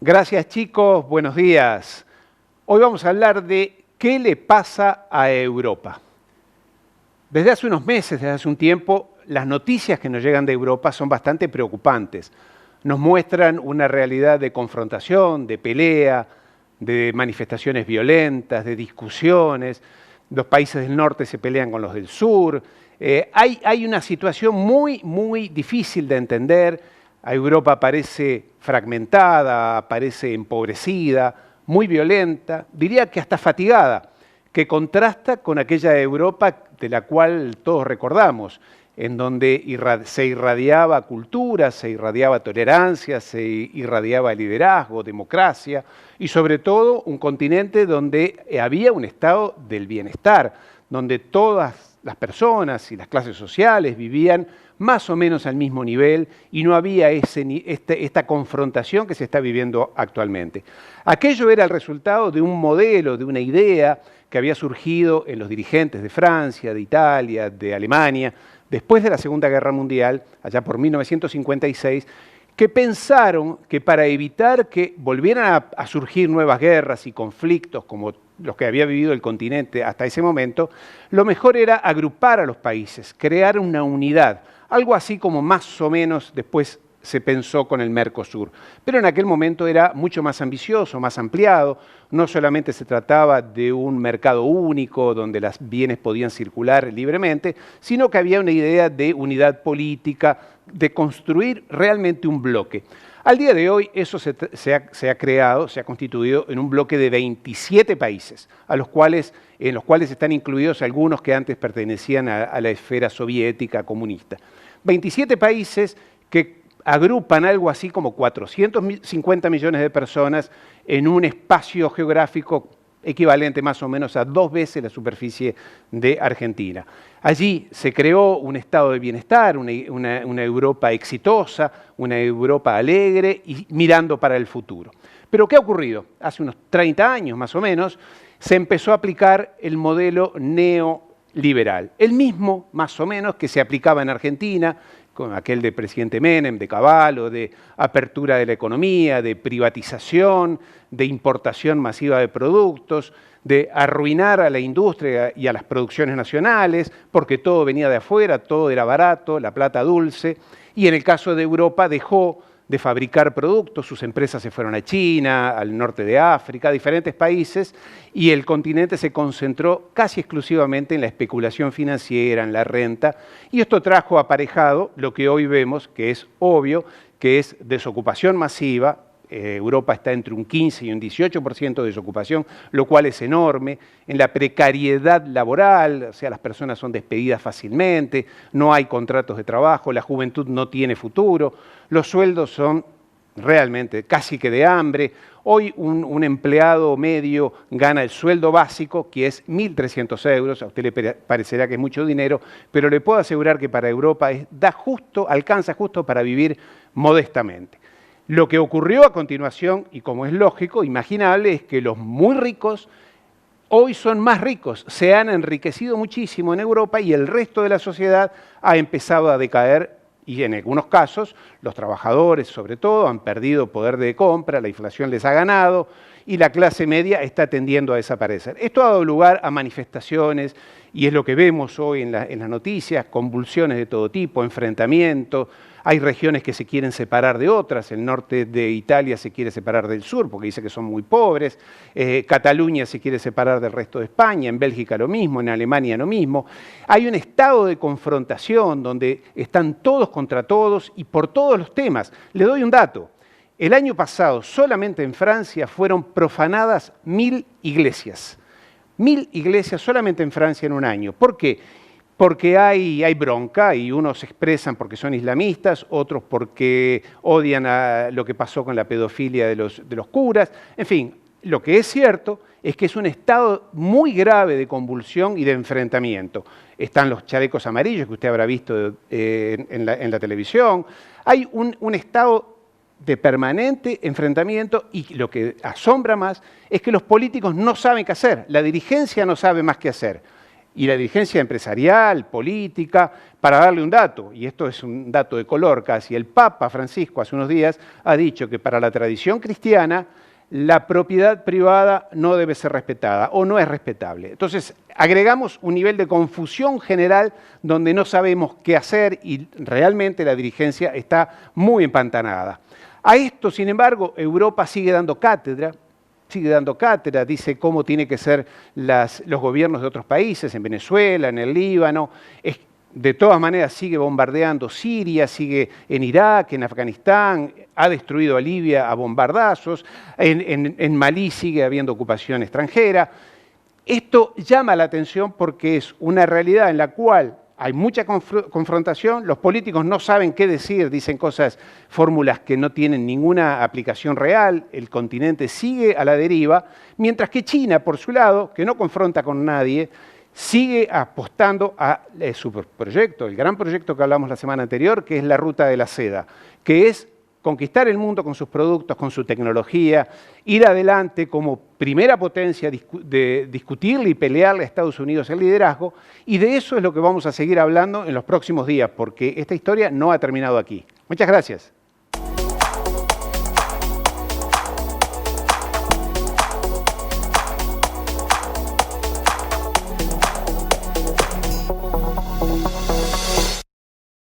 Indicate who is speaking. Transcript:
Speaker 1: Gracias chicos, buenos días. Hoy vamos a hablar de qué le pasa a Europa. Desde hace unos meses, desde hace un tiempo, las noticias que nos llegan de Europa son bastante preocupantes. Nos muestran una realidad de confrontación, de pelea, de manifestaciones violentas, de discusiones. Los países del norte se pelean con los del sur. Hay una situación muy difícil de entender. Europa parece fragmentada, parece empobrecida, muy violenta, diría que hasta fatigada, que contrasta con aquella Europa de la cual todos recordamos, en donde se irradiaba cultura, se irradiaba tolerancia, se irradiaba liderazgo, democracia y sobre todo un continente donde había un estado del bienestar, donde todas las personas y las clases sociales vivían más o menos al mismo nivel y no había esta confrontación que se está viviendo actualmente. Aquello era el resultado de un modelo, de una idea que había surgido en los dirigentes de Francia, de Italia, de Alemania, después de la Segunda Guerra Mundial, allá por 1956, que pensaron que para evitar que volvieran a surgir nuevas guerras y conflictos como los que había vivido el continente hasta ese momento, lo mejor era agrupar a los países, crear una unidad, algo así como más o menos después se pensó con el Mercosur. Pero en aquel momento era mucho más ambicioso, más ampliado. No solamente se trataba de un mercado único donde los bienes podían circular libremente, sino que había una idea de unidad política, de construir realmente un bloque. Al día de hoy eso se ha constituido en un bloque de 27 países, en los cuales están incluidos algunos que antes pertenecían a la esfera soviética comunista. 27 países que agrupan algo así como 450 millones de personas en un espacio geográfico equivalente más o menos a 2 veces la superficie de Argentina. Allí se creó un estado de bienestar, una Europa exitosa, una Europa alegre y mirando para el futuro. Pero ¿qué ha ocurrido? Hace unos 30 años más o menos se empezó a aplicar el modelo neoliberal, el mismo más o menos que se aplicaba en Argentina, con aquel de presidente Menem, de Cavallo, de apertura de la economía, de privatización, de importación masiva de productos, de arruinar a la industria y a las producciones nacionales, porque todo venía de afuera, todo era barato, la plata dulce, y en el caso de Europa dejó de fabricar productos, sus empresas se fueron a China, al norte de África, a diferentes países, y el continente se concentró casi exclusivamente en la especulación financiera, en la renta, y esto trajo aparejado lo que hoy vemos, que es obvio, que es desocupación masiva. Europa está entre un 15 y un 18% de desocupación, lo cual es enorme. En la precariedad laboral, o sea, las personas son despedidas fácilmente, no hay contratos de trabajo, la juventud no tiene futuro, los sueldos son realmente casi que de hambre. Hoy un empleado medio gana el sueldo básico, que es 1.300 euros, a usted le parecerá que es mucho dinero, pero le puedo asegurar que para Europa alcanza justo para vivir modestamente. Lo que ocurrió a continuación, y como es lógico, imaginable, es que los muy ricos hoy son más ricos, se han enriquecido muchísimo en Europa y el resto de la sociedad ha empezado a decaer y en algunos casos los trabajadores sobre todo han perdido poder de compra, la inflación les ha ganado y la clase media está tendiendo a desaparecer. Esto ha dado lugar a manifestaciones y es lo que vemos hoy en las noticias, convulsiones de todo tipo, enfrentamientos. Hay regiones que se quieren separar de otras, el norte de Italia se quiere separar del sur porque dice que son muy pobres, Cataluña se quiere separar del resto de España, en Bélgica lo mismo, en Alemania lo mismo. Hay un estado de confrontación donde están todos contra todos y por todos los temas. Le doy un dato. El año pasado, solamente en Francia, fueron profanadas 1.000 iglesias. 1.000 iglesias solamente en Francia en un año. ¿Por qué? Porque hay bronca y unos se expresan porque son islamistas, otros porque odian a lo que pasó con la pedofilia de los curas. En fin, lo que es cierto es que es un estado muy grave de convulsión y de enfrentamiento. Están los chalecos amarillos que usted habrá visto en la televisión. Hay un estado de permanente enfrentamiento y lo que asombra más es que los políticos no saben qué hacer, la dirigencia no sabe más qué hacer. y la dirigencia empresarial, política, para darle un dato, y esto es un dato de color casi, el Papa Francisco hace unos días ha dicho que para la tradición cristiana la propiedad privada no debe ser respetada o no es respetable. Entonces, agregamos un nivel de confusión general donde no sabemos qué hacer y realmente la dirigencia está muy empantanada. A esto, sin embargo, Europa sigue dando cátedra, dice cómo tienen que ser los gobiernos de otros países, en Venezuela, en el Líbano. De todas maneras sigue bombardeando Siria, sigue en Irak, en Afganistán, ha destruido a Libia a bombardazos, en Malí sigue habiendo ocupación extranjera. Esto llama la atención porque es una realidad en la cual hay mucha confrontación, los políticos no saben qué decir, dicen fórmulas que no tienen ninguna aplicación real, el continente sigue a la deriva, mientras que China, por su lado, que no confronta con nadie, sigue apostando a su proyecto, el gran proyecto que hablamos la semana anterior, que es la Ruta de la Seda, que es conquistar el mundo con sus productos, con su tecnología, ir adelante como primera potencia, de discutirle y pelearle a Estados Unidos el liderazgo, y de eso es lo que vamos a seguir hablando en los próximos días, porque esta historia no ha terminado aquí. Muchas gracias.